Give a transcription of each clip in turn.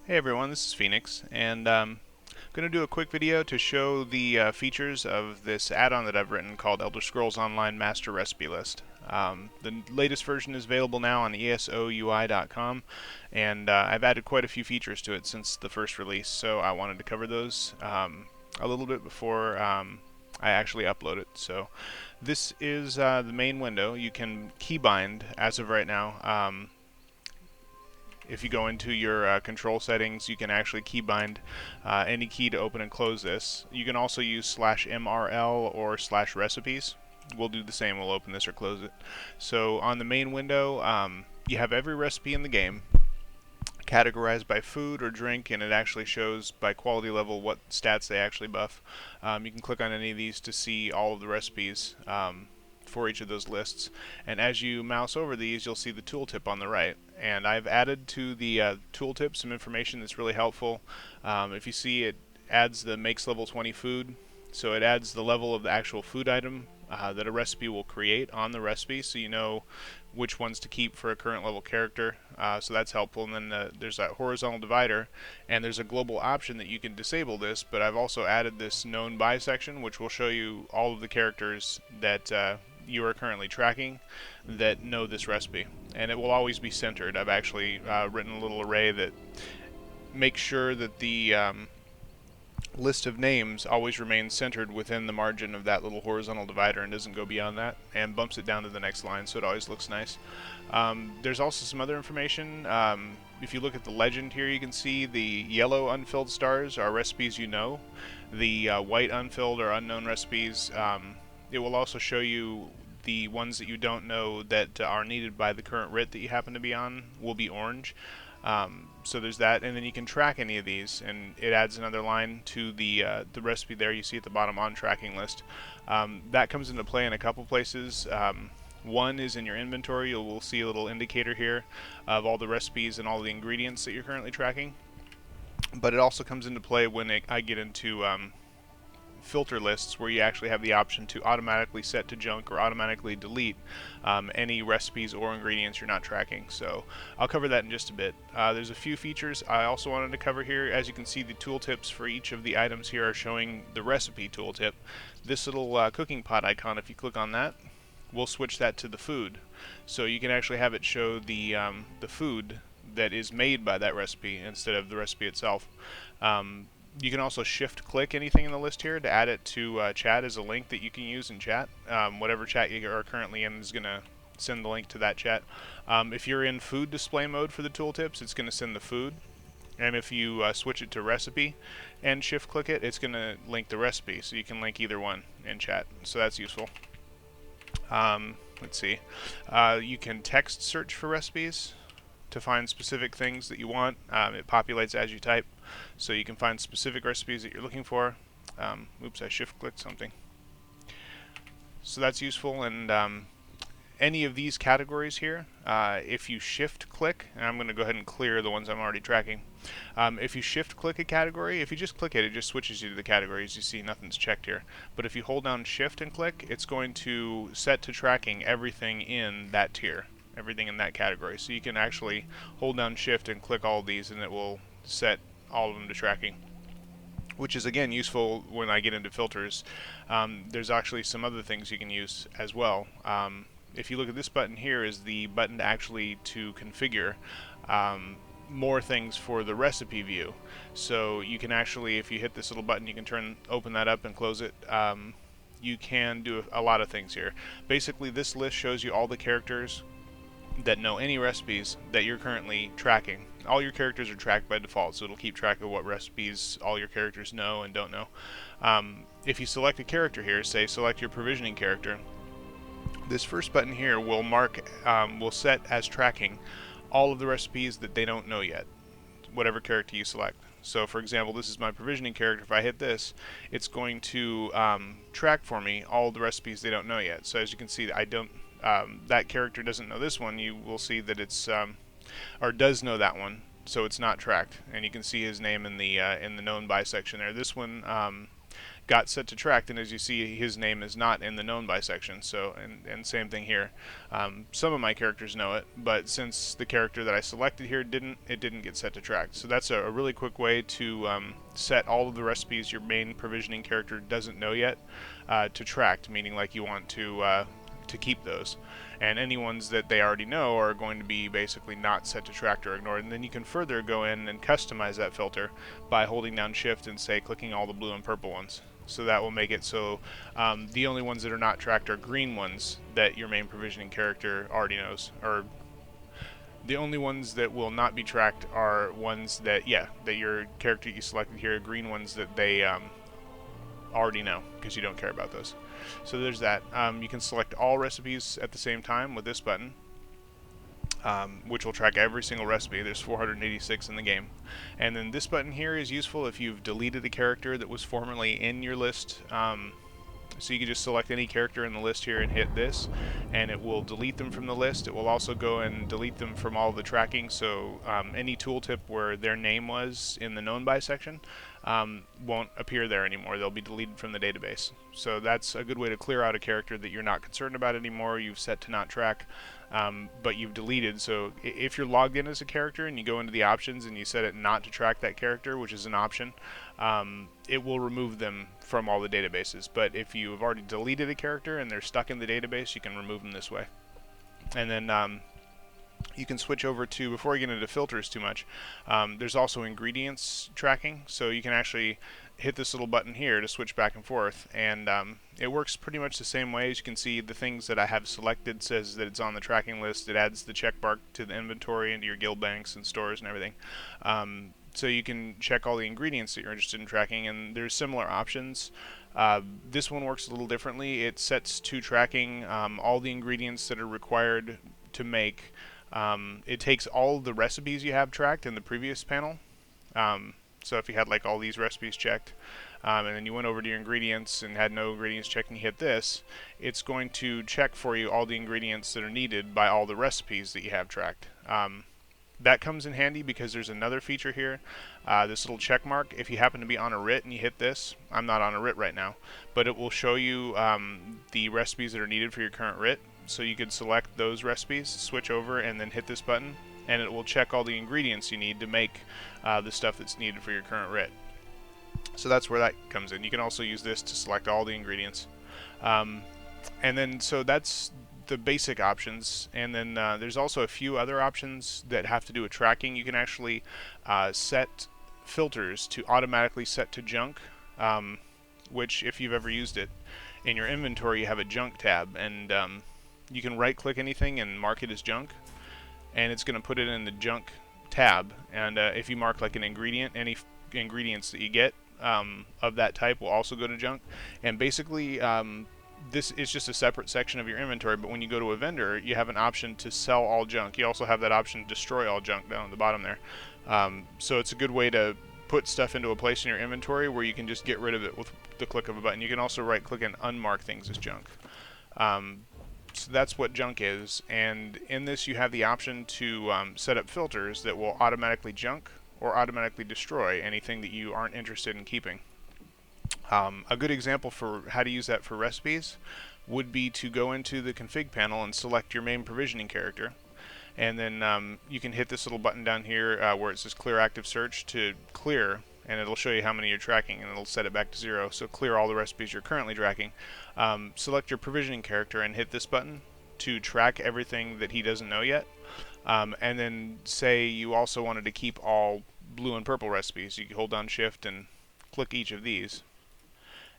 Hey everyone, this is Phoenix, and I'm going to do a quick video to show the features of this add-on that I've written called Elder Scrolls Online Master Recipe List. The latest version is available now on ESOUI.com, and I've added quite a few features to it since the first release, so I wanted to cover those a little bit before I actually upload it. So this is the main window. You can keybind as of right now. If you go into your control settings, you can actually keybind any key to open and close this. You can also use /mrl or /recipes. We'll do the same. We'll open this or close it. So on the main window, you have every recipe in the game categorized by food or drink, and it actually shows by quality level what stats they actually buff. You can click on any of these to see all of the recipes for each of those lists, and as you mouse over these, you'll see the tooltip on the right, and I've added to the tooltip some information that's really helpful. If you see, it adds the makes level 20 food, so it adds the level of the actual food item that a recipe will create on the recipe, so you know which ones to keep for a current level character. So that's helpful. And then there's that horizontal divider, and there's a global option that you can disable this, but I've also added this known by section, which will show you all of the characters that you are currently tracking that know this recipe, and it will always be centered. I've actually written a little array that makes sure that the list of names always remains centered within the margin of that little horizontal divider and doesn't go beyond that, and bumps it down to the next line, so it always looks nice. There's also some other information. If you look at the legend here, you can see the yellow unfilled stars are recipes you know. The white unfilled or unknown recipes. It will also show you the ones that you don't know that are needed by the current writ that you happen to be on will be orange. So there's that, and then you can track any of these, and it adds another line to the recipe there you see at the bottom on tracking list. That comes into play in a couple places. One is in your inventory. You will see a little indicator here of all the recipes and all the ingredients that you're currently tracking. But it also comes into play when I get into filter lists, where you actually have the option to automatically set to junk or automatically delete any recipes or ingredients you're not tracking. So I'll cover that in just a bit. There's a few features I also wanted to cover here. As you can see, the tooltips for each of the items here are showing the recipe tooltip. This little cooking pot icon, if you click on that, we'll switch that to the food. So you can actually have it show the food that is made by that recipe instead of the recipe itself. You can also shift click anything in the list here to add it to chat as a link that you can use in chat. Whatever chat you are currently in is going to send the link to that chat. If you're in food display mode for the tooltips, it's going to send the food. And if you switch it to recipe and shift click it, it's going to link the recipe. So you can link either one in chat. So that's useful. Let's see. You can text search for recipes to find specific things that you want. It populates as you type, so you can find specific recipes that you're looking for. Oops, I shift clicked something. So that's useful, and any of these categories here, if you shift click, and I'm going to go ahead and clear the ones I'm already tracking. If you shift click a category, if you just click it, it just switches you to the categories. You see nothing's checked here. But if you hold down shift and click, it's going to set to tracking everything in that tier, everything in that category. So you can actually hold down shift and click all of these, and it will set all of them to tracking, which is again useful when I get into filters. There's actually some other things you can use as well. If you look at this button here, is the button to configure more things for the recipe view. So you can actually, if you hit this little button, you can open that up and close it. You can do a lot of things here. Basically, this list shows you all the characters that know any recipes that you're currently tracking. All your characters are tracked by default, so it'll keep track of what recipes all your characters know and don't know. If you select a character here, say select your provisioning character, this first button here will will set as tracking all of the recipes that they don't know yet, whatever character you select. So for example, this is my provisioning character. If I hit this, it's going to track for me all the recipes they don't know yet. So as you can see, that character doesn't know this one. You will see that it's or does know that one, so it's not tracked, and you can see his name in the known by section there. This one got set to tracked, and as you see, his name is not in the known by section. So, and same thing here. Some of my characters know it, but since the character that I selected here didn't, it didn't get set to tracked. So that's a really quick way to set all of the recipes your main provisioning character doesn't know yet to tracked, meaning like you want to keep those, and any ones that they already know are going to be basically not set to tracked or ignored. And then you can further go in and customize that filter by holding down shift and say clicking all the blue and purple ones. So that will make it so the only ones that are not tracked are green ones that your main provisioning character already knows, or the only ones that will not be tracked are ones that, that your character you selected here, green ones that they already know, because you don't care about those. So there's that. You can select all recipes at the same time with this button, which will track every single recipe. There's 486 in the game. And then this button here is useful if you've deleted a character that was formerly in your list. So you can just select any character in the list here and hit this, and it will delete them from the list. It will also go and delete them from all the tracking, so any tooltip where their name was in the known by section won't appear there anymore. They'll be deleted from the database. So that's a good way to clear out a character that you're not concerned about anymore, you've set to not track, but you've deleted. So if you're logged in as a character and you go into the options and you set it not to track that character, which is an option, it will remove them from all the databases. But if you have already deleted a character and they're stuck in the database, you can remove them this way. And then you can switch over to, before you get into filters too much, there's also ingredients tracking. So you can actually hit this little button here to switch back and forth, and it works pretty much the same way. As you can see, the things that I have selected says that it's on the tracking list. It adds the check mark to the inventory and to your guild banks and stores and everything. So you can check all the ingredients that you're interested in tracking, and there's similar options. This one works a little differently. It sets to tracking all the ingredients that are required to make. It takes all the recipes you have tracked in the previous panel. So if you had like all these recipes checked, and then you went over to your ingredients and had no ingredients checked and you hit this, it's going to check for you all the ingredients that are needed by all the recipes that you have tracked. That comes in handy because there's another feature here, this little check mark. If you happen to be on a writ and you hit this, I'm not on a writ right now, but it will show you the recipes that are needed for your current writ. So you could select those recipes, switch over, and then hit this button, and it will check all the ingredients you need to make the stuff that's needed for your current writ. So that's where that comes in. You can also use this to select all the ingredients. And then, so that's the basic options, and then there's also a few other options that have to do with tracking. You can actually set filters to automatically set to junk, which, if you've ever used it, in your inventory you have a junk tab, and you can right click anything and mark it as junk, and it's going to put it in the junk tab. And if you mark like an ingredient, any ingredients that you get of that type will also go to junk. And basically this is just a separate section of your inventory, but when you go to a vendor, you have an option to sell all junk. You also have that option to destroy all junk down at the bottom there. So it's a good way to put stuff into a place in your inventory where you can just get rid of it with the click of a button. You can also right click and unmark things as junk. So that's what junk is, and in this you have the option to set up filters that will automatically junk or automatically destroy anything that you aren't interested in keeping. A good example for how to use that for recipes would be to go into the config panel and select your main provisioning character, and then you can hit this little button down here where it says clear active search to clear, and it'll show you how many you're tracking, and it'll set it back to 0. So clear all the recipes you're currently tracking. Select your provisioning character and hit this button to track everything that he doesn't know yet. And then say you also wanted to keep all blue and purple recipes. You can hold down shift and click each of these.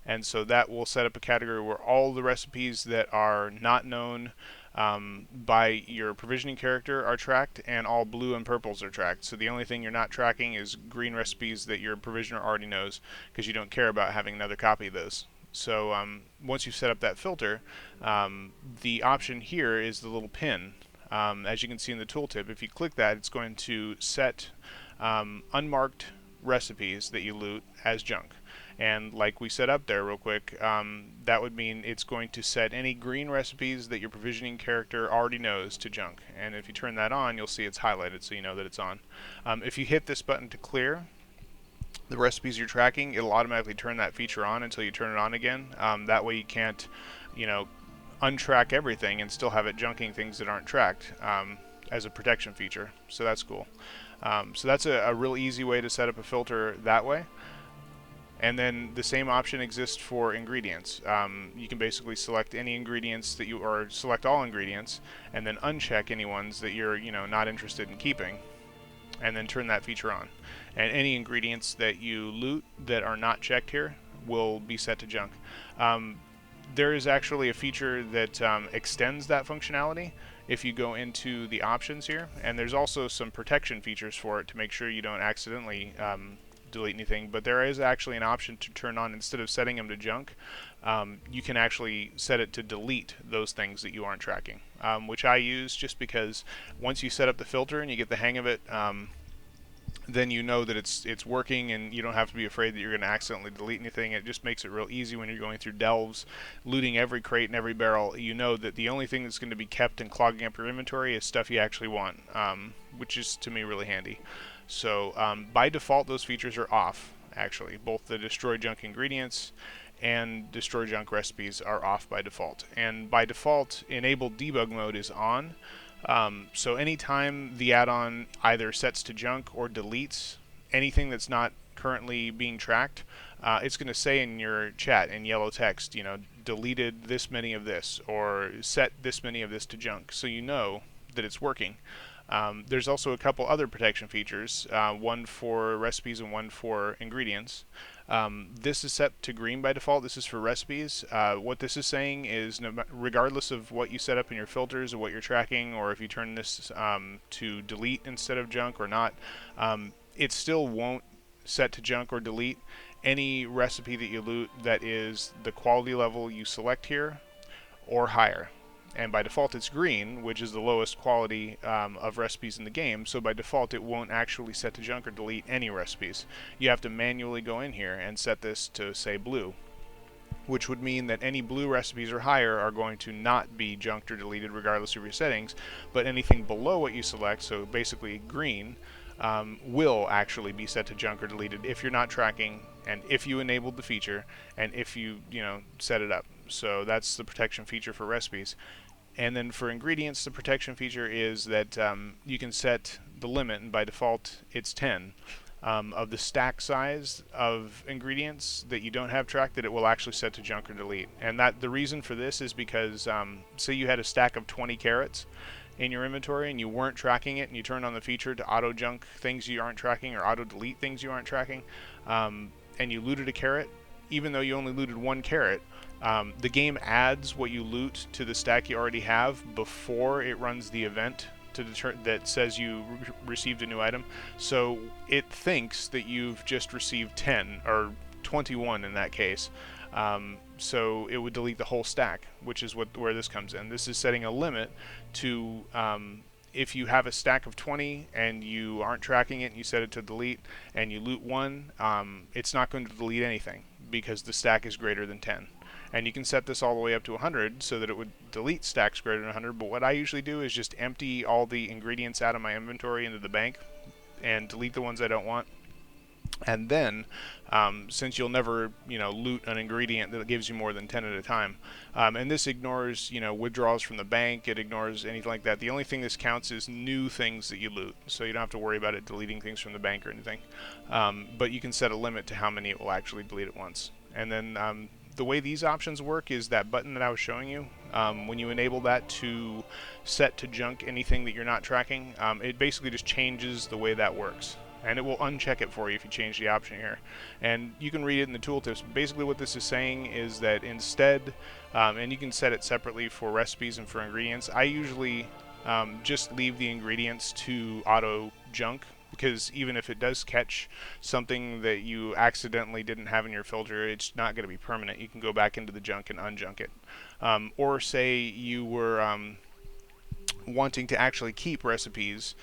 And so that will set up a category where all the recipes that are not known by your provisioning character are tracked, and all blue and purples are tracked. So the only thing you're not tracking is green recipes that your provisioner already knows, because you don't care about having another copy of those. So once you've set up that filter, the option here is the little pin. As you can see in the tooltip, if you click that, it's going to set unmarked recipes that you loot as junk. And like we set up there real quick, that would mean it's going to set any green recipes that your provisioning character already knows to junk. And if you turn that on, you'll see it's highlighted, so you know that it's on. If you hit this button to clear, the recipes you're tracking, it'll automatically turn that feature on until you turn it on again. That way you can't, you know, untrack everything and still have it junking things that aren't tracked as a protection feature. So that's cool. So that's a real easy way to set up a filter that way. And then the same option exists for ingredients. You can basically select any ingredients that you, or select all ingredients, and then uncheck any ones that you're, not interested in keeping, and then turn that feature on. And any ingredients that you loot that are not checked here will be set to junk. There is actually a feature that extends that functionality if you go into the options here, and there's also some protection features for it to make sure you don't accidentally delete anything. But there is actually an option to turn on, instead of setting them to junk, you can actually set it to delete those things that you aren't tracking, which I use just because once you set up the filter and you get the hang of it, then you know that it's working, and you don't have to be afraid that you're going to accidentally delete anything. It just makes it real easy when you're going through delves, looting every crate and every barrel. You know that the only thing that's going to be kept and clogging up your inventory is stuff you actually want, which is, to me, really handy. So by default, those features are off, actually. Both the destroy junk ingredients and destroy junk recipes are off by default. And by default, enabled debug mode is on. So anytime the add-on either sets to junk or deletes anything that's not currently being tracked, it's going to say in your chat in yellow text, deleted this many of this, or set this many of this to junk, so you know that it's working. There's also a couple other protection features, one for recipes and one for ingredients. This is set to green by default. This is for recipes. What this is saying is, regardless of what you set up in your filters or what you're tracking, or if you turn this to delete instead of junk or not, it still won't set to junk or delete any recipe that you loot that is the quality level you select here or higher. And by default it's green, which is the lowest quality of recipes in the game, so by default it won't actually set to junk or delete any recipes. You have to manually go in here and set this to, say, blue, which would mean that any blue recipes or higher are going to not be junked or deleted regardless of your settings, but anything below what you select, so basically green, will actually be set to junk or deleted if you're not tracking, and if you enabled the feature, and if you set it up. So that's the protection feature for recipes. And then for ingredients, the protection feature is that you can set the limit, and by default it's 10, of the stack size of ingredients that you don't have tracked that it will actually set to junk or delete. And that the reason for this is because say you had a stack of 20 carrots in your inventory and you weren't tracking it, and you turned on the feature to auto junk things you aren't tracking or auto delete things you aren't tracking, and you looted a carrot, even though you only looted one carrot, the game adds what you loot to the stack you already have before it runs the event that says you received a new item. So it thinks that you've just received 10 or 21 in that case. So it would delete the whole stack, which is where this comes in. This is setting a limit to if you have a stack of 20 and you aren't tracking it and you set it to delete and you loot one, it's not going to delete anything because the stack is greater than 10. And you can set this all the way up to 100 so that it would delete stacks greater than 100, but what I usually do is just empty all the ingredients out of my inventory into the bank and delete the ones I don't want. And then, since you'll never, loot an ingredient that gives you more than 10 at a time, and this ignores, withdrawals from the bank, it ignores anything like that. The only thing this counts is new things that you loot, so you don't have to worry about it deleting things from the bank or anything. But you can set a limit to how many it will actually delete at once. And then the way these options work is that button that I was showing you, when you enable that to set to junk anything that you're not tracking, it basically just changes the way that works. And it will uncheck it for you if you change the option here. And you can read it in the tooltips. Basically what this is saying is that instead, and you can set it separately for recipes and for ingredients, I usually just leave the ingredients to auto junk, because even if it does catch something that you accidentally didn't have in your filter, it's not going to be permanent. You can go back into the junk and unjunk it. Or say you were wanting to actually keep recipes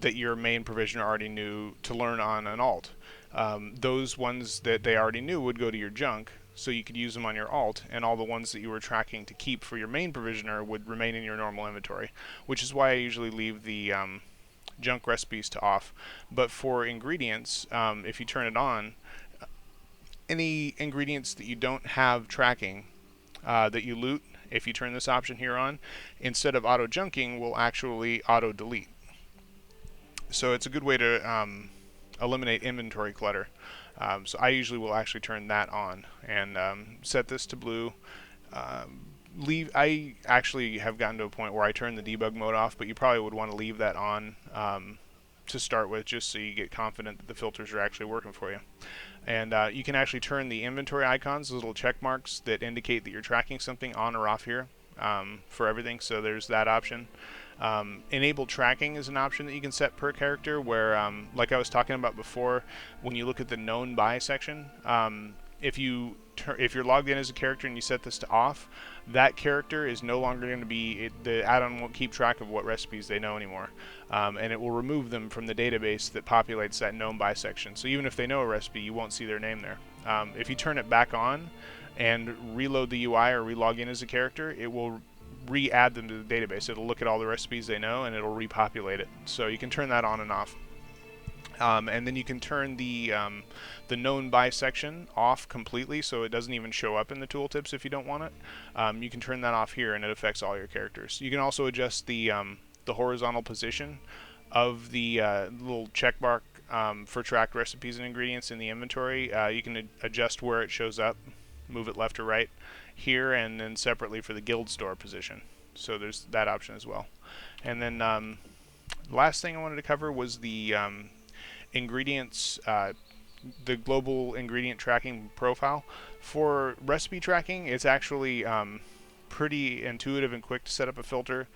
that your main provisioner already knew to learn on an alt. Those ones that they already knew would go to your junk, so you could use them on your alt, and all the ones that you were tracking to keep for your main provisioner would remain in your normal inventory, which is why I usually leave the junk recipes to off. But for ingredients, if you turn it on, any ingredients that you don't have tracking that you loot, if you turn this option here on, instead of auto junking, will actually auto delete. So it's a good way to eliminate inventory clutter. So I usually will actually turn that on and set this to blue. I actually have gotten to a point where I turn the debug mode off, but you probably would want to leave that on to start with, just so you get confident that the filters are actually working for you. And you can actually turn the inventory icons, those little check marks that indicate that you're tracking something, on or off here for everything. So there's that option. Enable tracking is an option that you can set per character, where like I was talking about before, when you look at the known by section, if you're logged in as a character and you set this to off, that character is no longer going to be, the add-on won't keep track of what recipes they know anymore, and it will remove them from the database that populates that known by section. So even if they know a recipe, you won't see their name there. If you turn it back on and reload the UI or relog in as a character, it will re-add them to the database. It'll look at all the recipes they know and it'll repopulate it. So you can turn that on and off. And then you can turn the known by section off completely, so it doesn't even show up in the tooltips if you don't want it. You can turn that off here, and it affects all your characters. You can also adjust the horizontal position of the little check mark for tracked recipes and ingredients in the inventory. You can adjust where it shows up, move it left or right here, and then separately for the guild store position. So there's that option as well. And then last thing I wanted to cover was the ingredients, the global ingredient tracking profile. For recipe tracking, it's actually pretty intuitive and quick to set up a filter.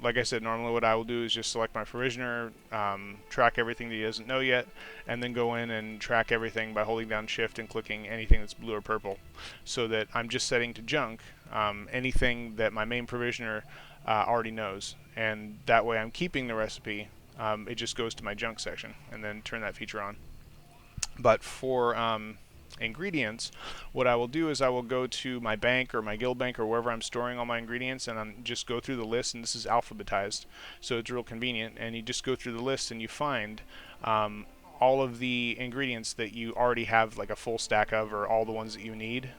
Like I said, normally what I will do is just select my provisioner, track everything that he doesn't know yet, and then go in and track everything by holding down shift and clicking anything that's blue or purple, so that I'm just setting to junk anything that my main provisioner already knows, and that way I'm keeping the recipe. It just goes to my junk section, and then turn that feature on. But for ingredients, what I will do is I will go to my bank or my guild bank or wherever I'm storing all my ingredients, and I'm just go through the list, and this is alphabetized, so it's real convenient. And you just go through the list and you find all of the ingredients that you already have, like a full stack of, or all the ones that you need.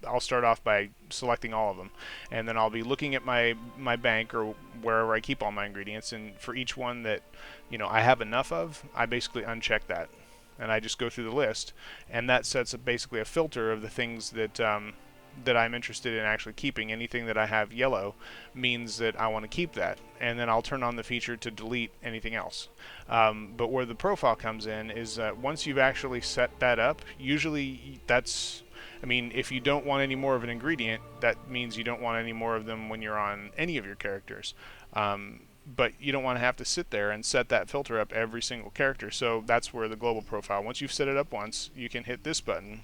I'll start off by selecting all of them, and then I'll be looking at my bank or wherever I keep all my ingredients, and for each one that I have enough of, I basically uncheck that, and I just go through the list, and that sets up basically a filter of the things that that I'm interested in actually keeping. Anything that I have yellow means that I want to keep that, and then I'll turn on the feature to delete anything else. But where the profile comes in is once you've actually set that up, usually if you don't want any more of an ingredient, that means you don't want any more of them when you're on any of your characters. But you don't want to have to sit there and set that filter up every single character. So that's where the global profile, once you've set it up once, you can hit this button,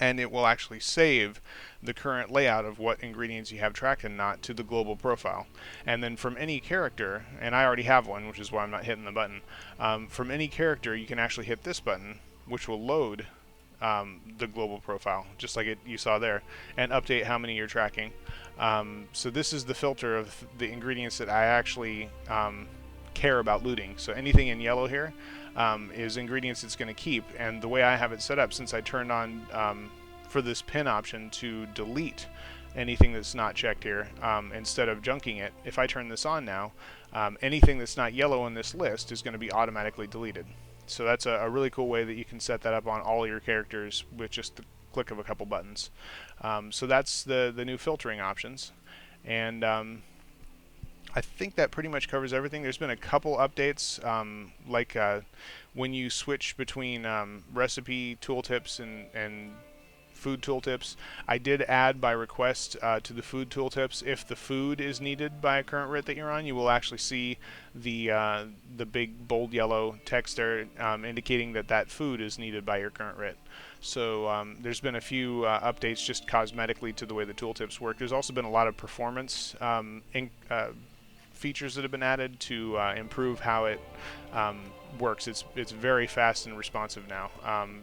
and it will actually save the current layout of what ingredients you have tracked and not to the global profile. And then from any character, and I already have one, which is why I'm not hitting the button, from any character you can actually hit this button, which will load the global profile, just like you saw there, and update how many you're tracking. So this is the filter of the ingredients that I actually care about looting. So anything in yellow here is ingredients it's going to keep, and the way I have it set up, since I turned on for this pin option to delete anything that's not checked here, instead of junking it, if I turn this on now, anything that's not yellow in this list is going to be automatically deleted. So that's a really cool way that you can set that up on all your characters with just the click of a couple buttons. So that's the new filtering options, and I think that pretty much covers everything. There's been a couple updates, like when you switch between recipe tooltips and food tooltips. I did add by request to the food tooltips, if the food is needed by a current writ that you're on, you will actually see the big bold yellow text there indicating that food is needed by your current writ. So there's been a few updates just cosmetically to the way the tooltips work. There's also been a lot of performance features that have been added to improve how it works. It's very fast and responsive now.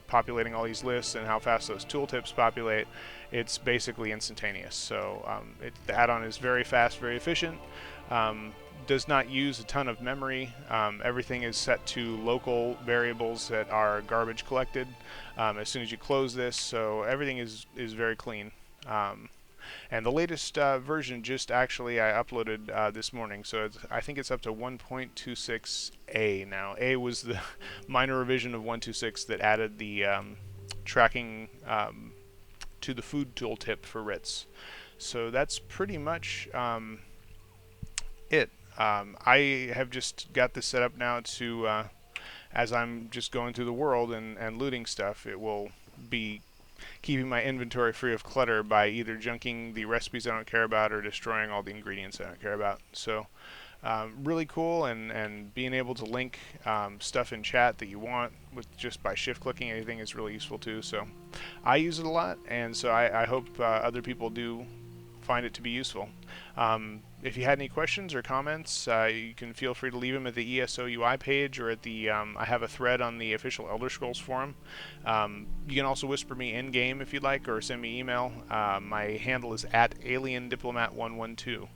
Populating all these lists and how fast those tooltips populate, it's basically instantaneous. So the add-on is very fast, very efficient. does not use a ton of memory. Everything is set to local variables that are garbage collected as soon as you close this, so everything is very clean. And the latest version just actually I uploaded this morning, so I think it's up to 1.26a now. A was the minor revision of 1.26 that added the tracking to the food tooltip for RITs. So that's pretty much it. I have just got this set up now to, as I'm just going through the world and looting stuff, it will be keeping my inventory free of clutter by either junking the recipes I don't care about or destroying all the ingredients I don't care about. So really cool, and being able to link stuff in chat that you want with just by shift clicking anything is really useful too. So I use it a lot, and so I hope other people do find it to be useful. If you had any questions or comments, you can feel free to leave them at the ESO UI page or at the I have a thread on the official Elder Scrolls forum. You can also whisper me in game if you'd like, or send me email. My handle is @AlienDiplomat112,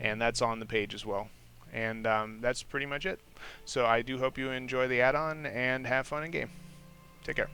and that's on the page as well. And that's pretty much it. So I do hope you enjoy the add-on and have fun in game. Take care.